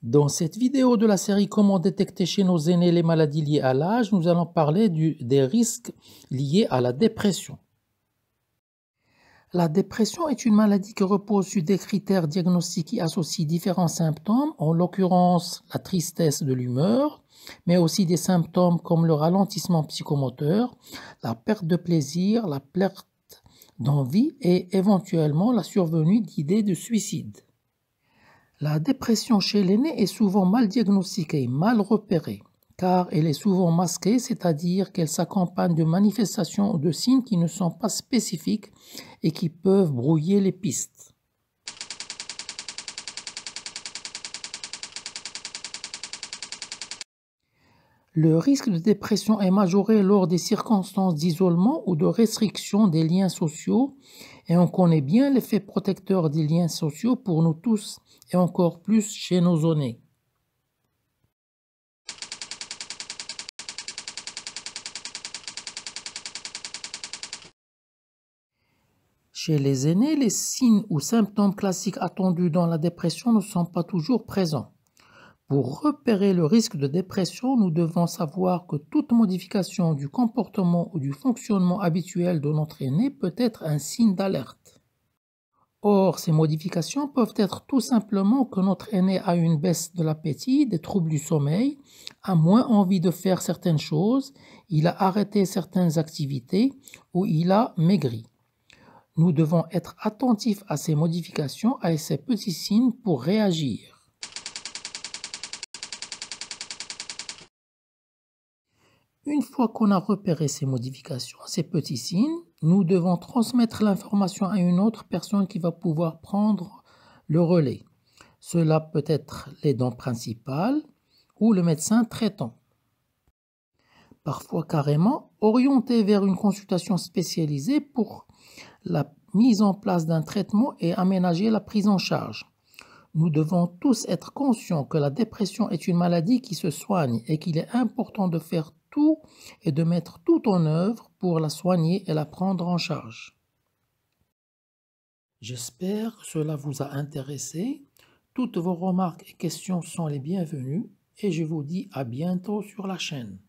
Dans cette vidéo de la série Comment détecter chez nos aînés les maladies liées à l'âge, nous allons parler des risques liés à la dépression. La dépression est une maladie qui repose sur des critères diagnostiques qui associent différents symptômes, en l'occurrence la tristesse de l'humeur, mais aussi des symptômes comme le ralentissement psychomoteur, la perte de plaisir, la perte d'envie et éventuellement la survenue d'idées de suicide. La dépression chez l'aîné est souvent mal diagnostiquée, mal repérée, car elle est souvent masquée, c'est-à-dire qu'elle s'accompagne de manifestations ou de signes qui ne sont pas spécifiques et qui peuvent brouiller les pistes. Le risque de dépression est majoré lors des circonstances d'isolement ou de restriction des liens sociaux, et on connaît bien l'effet protecteur des liens sociaux pour nous tous, et encore plus chez nos aînés. Chez les aînés, les signes ou symptômes classiques attendus dans la dépression ne sont pas toujours présents. Pour repérer le risque de dépression, nous devons savoir que toute modification du comportement ou du fonctionnement habituel de notre aîné peut être un signe d'alerte. Or, ces modifications peuvent être tout simplement que notre aîné a une baisse de l'appétit, des troubles du sommeil, a moins envie de faire certaines choses, il a arrêté certaines activités ou il a maigri. Nous devons être attentifs à ces modifications, à ces petits signes pour réagir. Une fois qu'on a repéré ces modifications, ces petits signes, nous devons transmettre l'information à une autre personne qui va pouvoir prendre le relais. Cela peut être l'aidant principal ou le médecin traitant. Parfois carrément orienté vers une consultation spécialisée pour la mise en place d'un traitement et aménager la prise en charge. Nous devons tous être conscients que la dépression est une maladie qui se soigne et qu'il est important de faire tout et de mettre tout en œuvre pour la soigner et la prendre en charge. J'espère que cela vous a intéressé. Toutes vos remarques et questions sont les bienvenues et je vous dis à bientôt sur la chaîne.